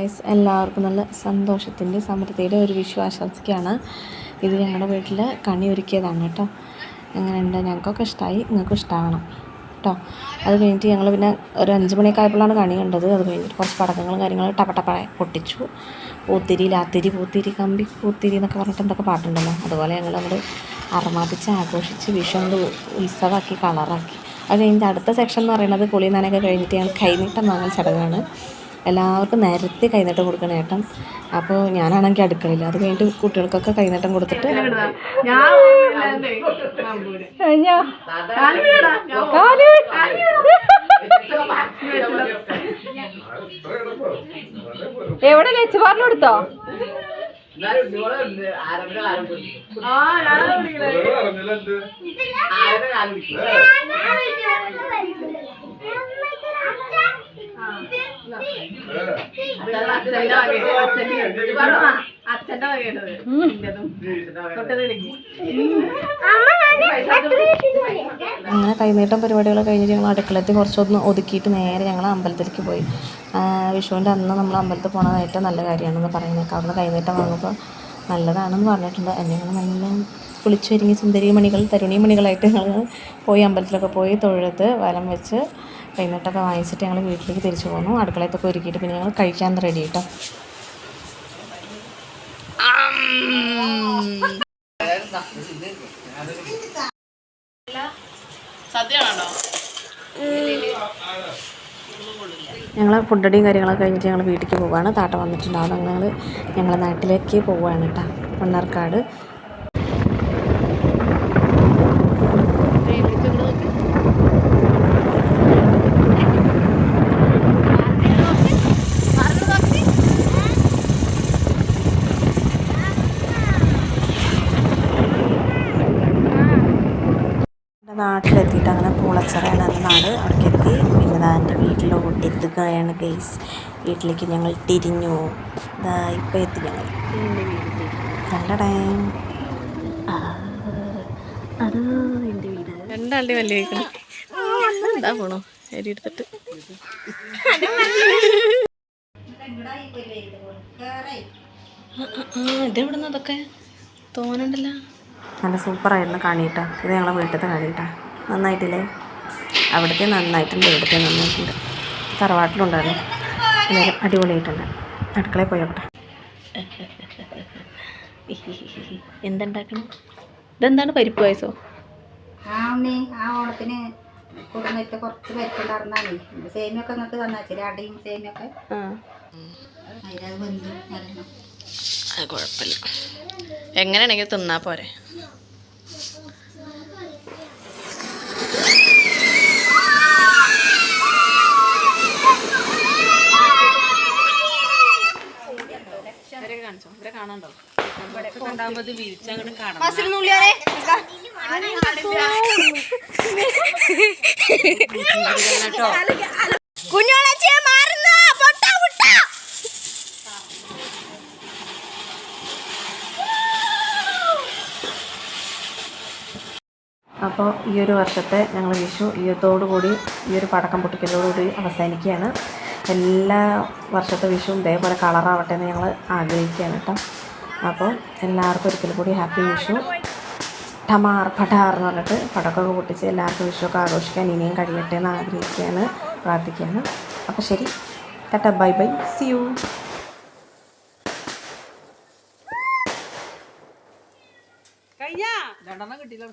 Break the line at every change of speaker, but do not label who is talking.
Guys, എല്ലാവർക്കും നല്ല സന്തോഷത്തിൻ്റെ സമൃദ്ധിയുടെ ഒരു വിഷു ആശംസിക്കുകയാണ്. ഇത് ഞങ്ങളുടെ വീട്ടിൽ കണി ഒരുക്കിയതാണ് കേട്ടോ. എങ്ങനെയുണ്ട്? ഞങ്ങൾക്കൊക്കെ ഇഷ്ടമായി, നിങ്ങൾക്കും ഇഷ്ടമാവണം കേട്ടോ. അത് കഴിഞ്ഞിട്ട് ഞങ്ങൾ പിന്നെ ഒരു 5 മണിയൊക്കെ ആയപ്പോഴാണ് കണി കണ്ടത്. അത് കഴിഞ്ഞിട്ട് കുറച്ച് പടക്കങ്ങളും കാര്യങ്ങളും ടപ്പ പൊട്ടിച്ചു. പൂത്തിരി, ലാത്തിരി, പൂത്തിരി, കമ്പി പൂത്തിരി എന്നൊക്കെ പറഞ്ഞിട്ട് എന്തൊക്കെ പാട്ടുണ്ടല്ലോ. അതുപോലെ ഞങ്ങൾ അങ്ങോട്ട് അറമാതിച്ച് ആഘോഷിച്ച് വിഷു അങ്ങോട്ട് ഉത്സവമാക്കി, കളറാക്കി. അത് കഴിഞ്ഞിട്ട് അടുത്ത സെക്ഷൻ എന്ന് പറയുന്നത് കുളി നനയൊക്കെ കഴിഞ്ഞിട്ട് ഞങ്ങൾ കൈനീട്ടം വാങ്ങൽ ചടങ്ങാണ്. എല്ലാവർക്കും നേരത്തെ കൈനീട്ടം കൊടുക്കണം ഏട്ടൻ. അപ്പോൾ ഞാനാണെങ്കിൽ അടുക്കളയില്ല. അത് കഴിഞ്ഞിട്ട് കുട്ടികൾക്കൊക്കെ കൈനീട്ടം കൊടുത്തിട്ട്
എവിടെ വെച്ച് പറഞ്ഞു കൊടുത്തോ?
അങ്ങനെ കൈനീട്ടം പരിപാടികൾ കഴിഞ്ഞിട്ട് ഞങ്ങൾ അടുക്കളത്തിൽ കുറച്ചൊന്ന് ഒതുക്കിയിട്ട് നേരെ ഞങ്ങൾ അമ്പലത്തിലേക്ക് പോയി. വിഷുവിൻ്റെ അന്ന് നമ്മൾ അമ്പലത്തിൽ പോകണതായിട്ട് നല്ല കാര്യമാണെന്ന് പറയുന്നത്. അവിടുന്ന് കൈനീട്ടം വാങ്ങുമ്പോൾ നല്ലതാണെന്ന് പറഞ്ഞിട്ടുണ്ട്. ഞങ്ങൾ നല്ല കുളിച്ചൊരുങ്ങി സുന്ദരി മണികൾ, തരുണി മണികളായിട്ട് ഞങ്ങൾ പോയി അമ്പലത്തിലൊക്കെ പോയി തൊഴുത് വലം വെച്ച് കൈനീട്ടമൊക്കെ വാങ്ങിച്ചിട്ട് ഞങ്ങൾ വീട്ടിലേക്ക് തിരിച്ചു പോന്നു. അടുക്കളത്തൊക്കെ ഒരുക്കിയിട്ട് പിന്നെ ഞങ്ങൾ കഴിക്കാൻ റെഡി കേട്ടോ. ഞങ്ങൾ ഫുഡടിയും കാര്യങ്ങളൊക്കെ കഴിഞ്ഞിട്ട് ഞങ്ങൾ വീട്ടിലേക്ക് പോവുകയാണ്. താട്ട വന്നിട്ടുണ്ടാവും. ഞങ്ങൾ നാട്ടിലേക്ക് പോവുകയാണ് കേട്ടോ, മണ്ണാർക്കാട്. നാട്ടിലെത്തിയിട്ട് അങ്ങനെ പൂളച്ചറയാണ് എൻ്റെ നാട്. അവിടേക്ക് എത്തി. പിന്നെ എൻ്റെ വീട്ടിലോട്ട് എത്തുകയാണ് ഗൈസ്. വീട്ടിലേക്ക് ഞങ്ങൾ തിരിഞ്ഞു. ഇപ്പം എത്തി ഞങ്ങൾ. കണ്ടടേ, അത് എൻ്റെ വീട്.
രണ്ടാളുടെ വലിയ എന്താ പോണോ അരി എടുത്തിട്ട്. ഇതെവിടുന്ന് അതൊക്കെ തോന്നണ്ടല്ലോ.
നല്ല സൂപ്പറായിരുന്നു കാണിയിട്ടാ. ഇത് ഞങ്ങളെ വീട്ടിലത്തെ കാണിയിട്ടാ. നന്നായിട്ടില്ലേ? അവിടുത്തെ നന്നായിട്ടുണ്ട്, ഇവിടുത്തെ നന്നായിട്ടുണ്ട്. തറവാട്ടിലുണ്ടായിരുന്നു. എന്നാലും അടിപൊളിയായിട്ടുണ്ട്. അടുക്കളയിൽ പോയോട്ടെ.
എന്തുണ്ടാക്കണം? ഇതെന്താണ്? പരിപ്പ് പായസോ?
ആ ഓണത്തിന് കുടുംബത്തെ കുറച്ച് പരിപ്പുണ്ടായിരുന്നാണ്. സേമിയൊക്കെ നിങ്ങൾക്ക് തന്നാച്ചില്ലേ? അടിയും സേമിയൊക്കെ അതിലത് വെന്ത് വരണം.
അത് കുഴപ്പമില്ല, എങ്ങനെയാണെങ്കിൽ തിന്നാ പോരെ. കാണിച്ചോ, ഇവരെ കാണാണ്ടോ?
അപ്പോൾ ഈ ഒരു വർഷത്തെ ഞങ്ങൾ വിഷു ഇതോടുകൂടി, ഈ ഒരു പടക്കം പൊട്ടിക്കലോടുകൂടി അവസാനിക്കുകയാണ്. എല്ലാ വർഷത്തെ വിഷുവും ഇതേപോലെ കളറാവട്ടെ എന്ന് ഞങ്ങൾ ആഗ്രഹിക്കുകയാണ് കേട്ടോ. അപ്പോൾ എല്ലാവർക്കും ഒരിക്കലും കൂടി ഹാപ്പി വിഷു. ടമാർ പടാർ എന്ന് പറഞ്ഞിട്ട് പടക്കമൊക്കെ പൊട്ടിച്ച് എല്ലാവർക്കും വിഷുവൊക്കെ ആഘോഷിക്കാൻ ഇനിയും കഴിയട്ടെ എന്ന് ആഗ്രഹിക്കുകയാണ്, പ്രാർത്ഥിക്കുകയാണ്. അപ്പോൾ ശരി, tata, bye bye, see you.
കിട്ടിയില്ല.